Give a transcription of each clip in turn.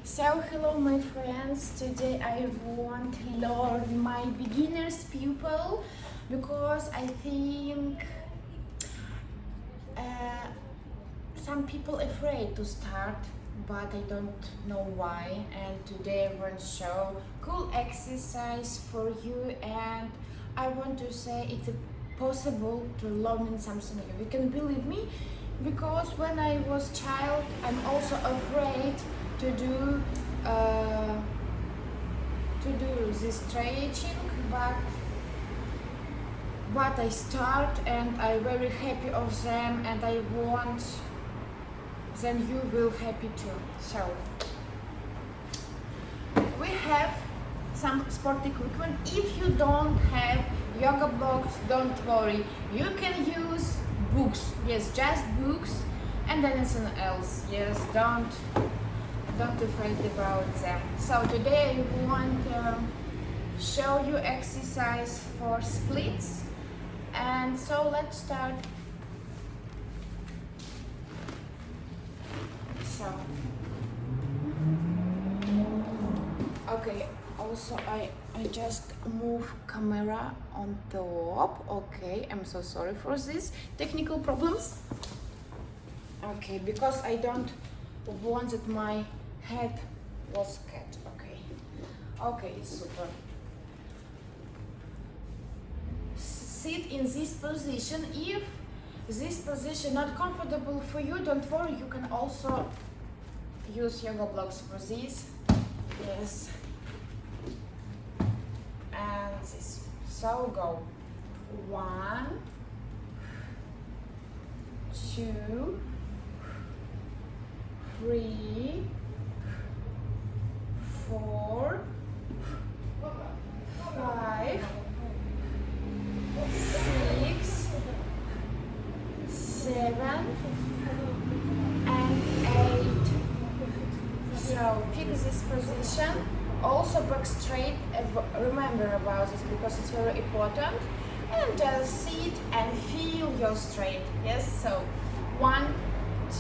So hello my friends, today I want to learn my beginner's pupil because I think some people afraid to start, but I don't know why, and today I want to show cool exercise for you, and I want to say it's possible to learn something new. You can believe me because when I was child I'm also afraid to do this stretching, but I start and I'm very happy of them, and I want then you will happy too. So we have some sport equipment. If you don't have yoga blocks, don't worry, you can use books. Yes, just books and anything else. Yes, don't afraid about them. So today I want to show you exercise for splits, and so let's start. So okay, also I just move camera on top. Okay, I'm so sorry for this technical problems. Okay, because I don't want that my head was cut. Okay, super. Sit in this position. If this position not comfortable for you, don't worry, you can also use yoga blocks for this. Yes, and this. So go 1, 2, 3, 4, 5, 6, 7, and 8. So pick this position. Also back straight. Remember about this because it's very important. And just sit and feel your straight. Yes. So 1,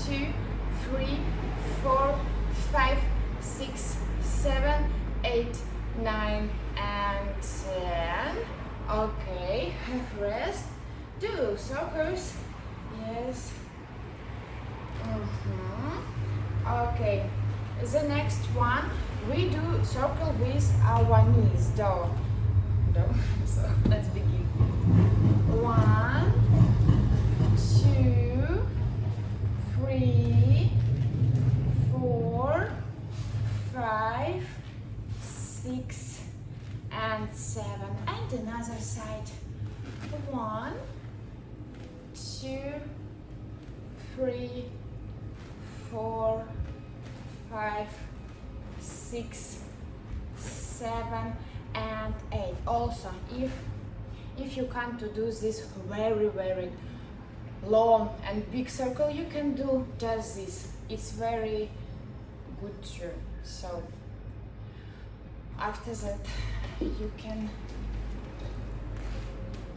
2, 3, 4, 5, 6, 7, 8, 9, and 10. Okay, have rest. Do circles. Yes. Okay. The next one, we do circle with our knees. Do. So let's begin. 1, 2, 3, 4, 5, 6, and 7. And another side. 1, 2, 3, 4, 5, 6, 7, and 8. Also, if you can't do this very long and big circle, you can do just this. It's very good too. So after that you can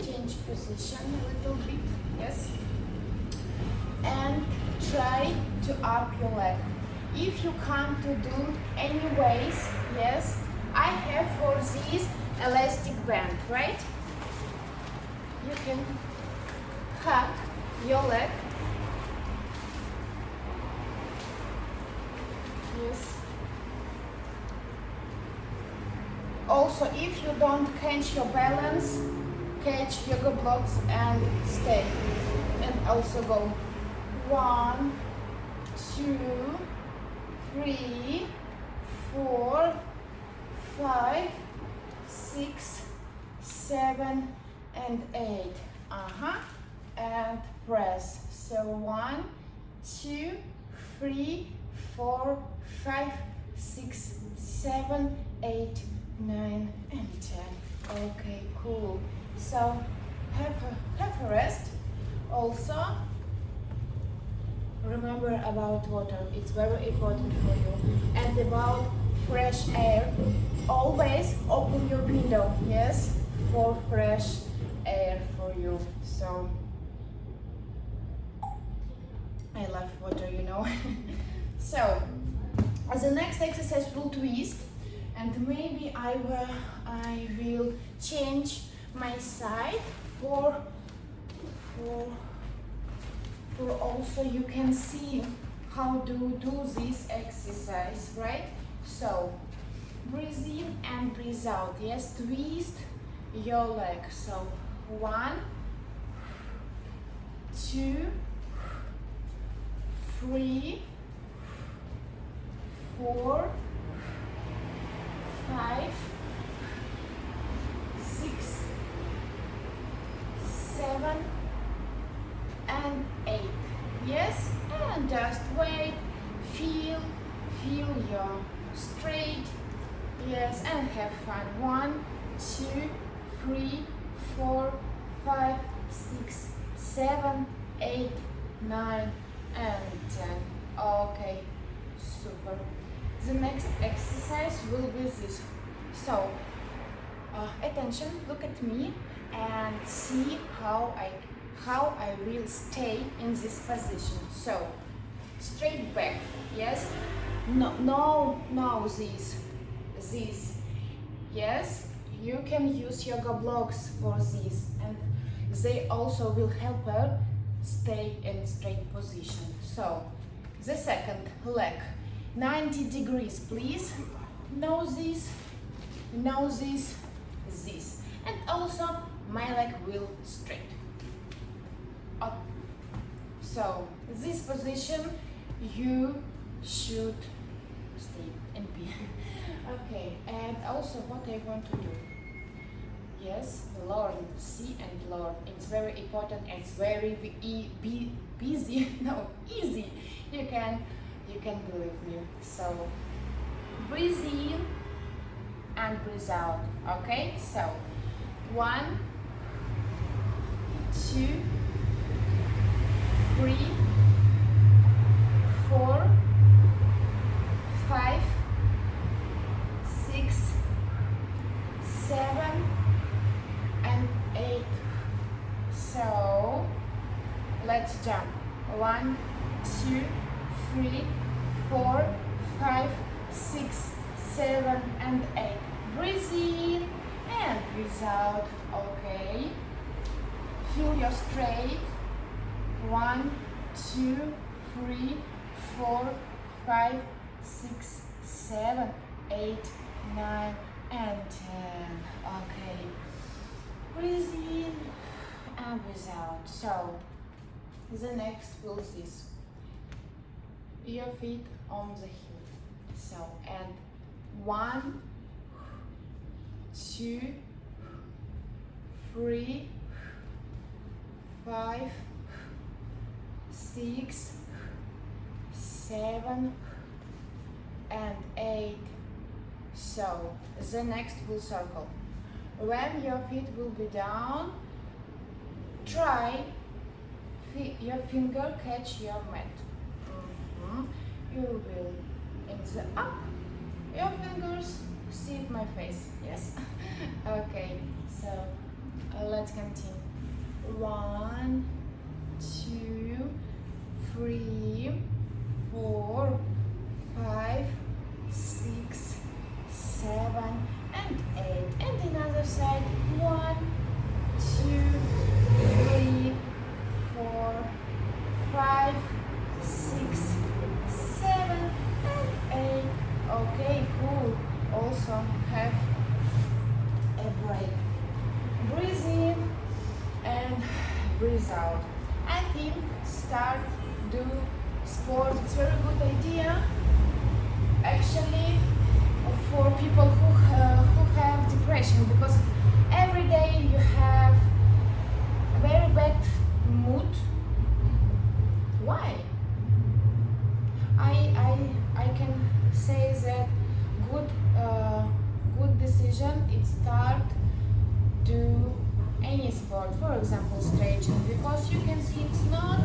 change position a little bit. Yes, and try to up your leg. If you can't do anyways, yes, I have for this elastic band, right? You can hug your leg. Yes. Also, if you don't catch your balance, catch yoga blocks and stay. And also go 1, 2, 3, 4, 5, 6, 7, and 8. And press. So 1, 2, 3, 4, 5, 6, 7, 8, 9, and 10. Okay, cool. So have a rest. Also, remember about water. It's very important for you. And about fresh air. Always open your window. Yes, for fresh air for you. So I love water, you know. So The next exercise will twist, and maybe I will change my side for also you can see how to do this exercise, right? So breathe in and breathe out. Yes, twist your leg. So 1, 2, 3, 4, 5, 6, 7, and 8. Yes, and just wait, feel your straight. Yes, and have fun. 1, 2, 3, 4, 5, 6, 7, 8, 9, and 10. Okay, super. The next exercise will be this. So, attention, look at me and see how I will stay in this position. So, straight back, yes? No, this. Yes, you can use yoga blocks for this, and they also will help her stay in straight position. So, the second leg, 90 degrees, please. Know this, this, and also my leg will straight. Up. So this position you should stay and be. Okay, and also what I want to do. Yes, learn, see and learn. It's very important. It's very busy. No, easy. You can believe me. So breathe in and breathe out. Okay, so 1, 2, 3, 4, 5, 6, 7, and 8. So let's jump. 1, 2, 3, 4, 5, 6, 7, and 8. Breathe in and breathe out. Okay. Feel your straight. 1, 2, 3, 4, 5, 6, 7, 8, 9, and 10. Okay. Breathe in and breathe out. So the next will this. Your feet on the heel. So, and 1, 2, 3, 5, 6, 7, and 8. So the next will circle. When your feet will be down, try your finger catch your mat. You will in the up. Your fingers see my face. Yes. Okay. So let's continue. 1, 2, 3, 4, 5, 6, 7, and 8. And another side. 1, 2, 3, 4, 5, 6, 7, and 8. Okay, cool. Also have a break. Breathe in and breathe out. I think start do sport. It's a very good idea. Actually, for people who have depression, because every day you have a very bad mood. Why? I can say that good decision is start do any sport, for example stretching, because you can see it's not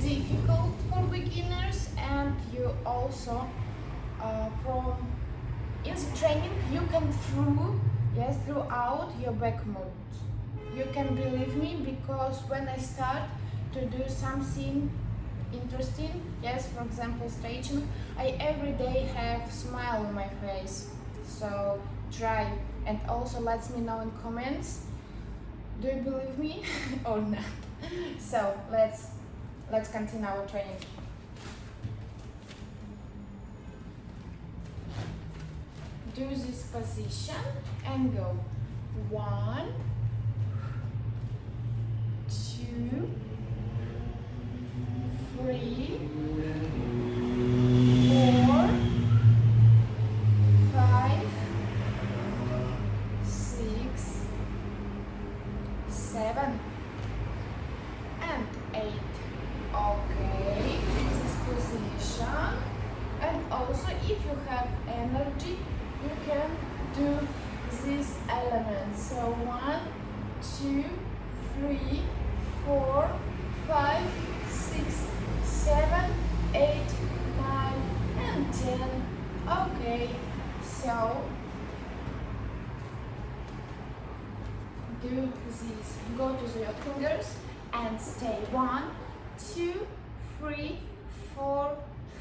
difficult for beginners, and you also from in the training you can throughout your back mood. You can believe me, because when I start to do something interesting. Yes, for example, stretching. I every day have smile on my face, so try. And also let me know in comments. Do you believe me or not? So let's continue our training. Do this position and go 1, 2, 3, 4, 5, 6, 7 and 8. Okay, this position. And also if you have energy, you can do these elements. So 1, 2, 3, 4, 5, 6, 7, 8, 9 and 10. Okay, so do this. Go to your fingers and stay 1, 2, 3, 4,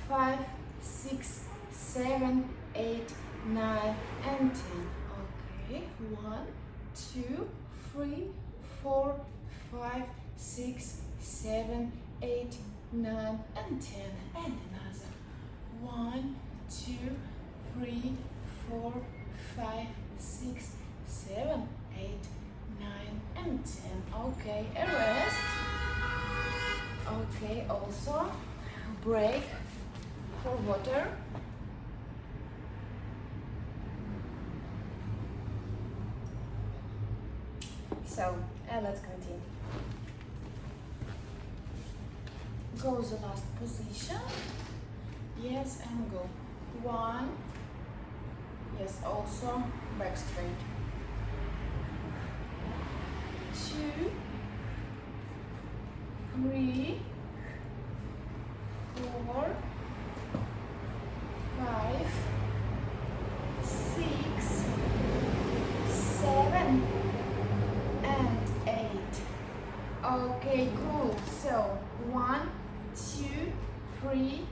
5, 6, 7, 8, 9 and 10. Okay, 1, 2, 3, 4, 5, 6, 7, 8, 9 and 10. And another 1, 2, 3, 4, 5, 6, 7, 8, 9 and 10. Okay, a rest. Okay, also break for water. So let's continue. Go the last position. Yes, and go 1. Yes, also back straight. 2, 3, 4, 5, 6, 7 and 8. Okay, cool. So 1, 2, 3,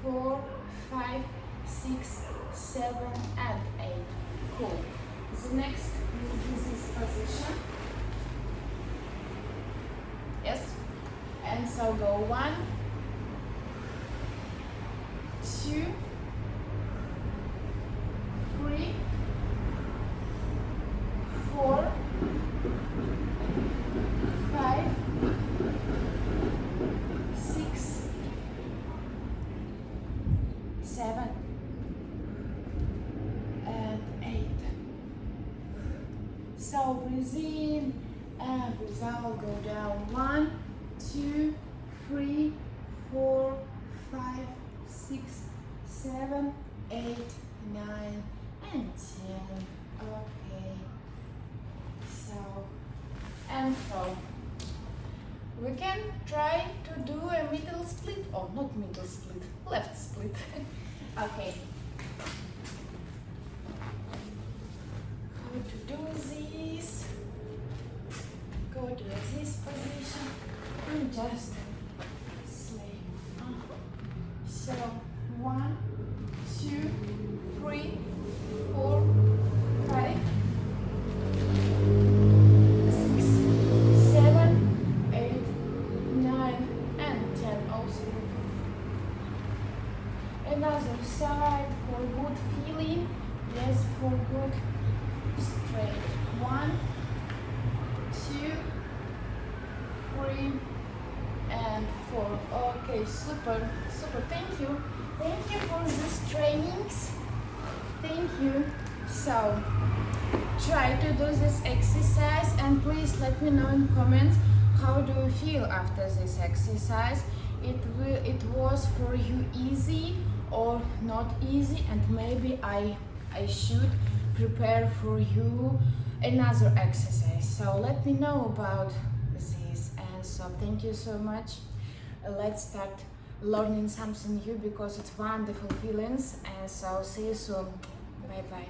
4, 5, 6, 7 and 8. Cool. The next is this position. Yes. And so go 1, 2, 3, 4, 5, 6, 7 and 8. So breathe in and breathe out. Go down 1, 2, 3, 4, 5, 6, 7, 8, 9 and 10. Okay. So we can try to do a middle split, or not middle split, left split. Okay. How to do this? Go to this position and just slay. So 1, 2, 3, 4, 5, 6, 7, 8, 9 and 10 also. Another side for good feeling. Yes, for good straight. 1, 2, 3 and 4. Okay, super. Thank you for these trainings. Thank you. So try to do this exercise and please let me know in comments how do you feel after this exercise. It was for you easy or not easy, and maybe I should prepare for you another exercise. So let me know about this. And so thank you so much. Let's start learning something new because it's wonderful feelings. And so see you soon. Bye bye.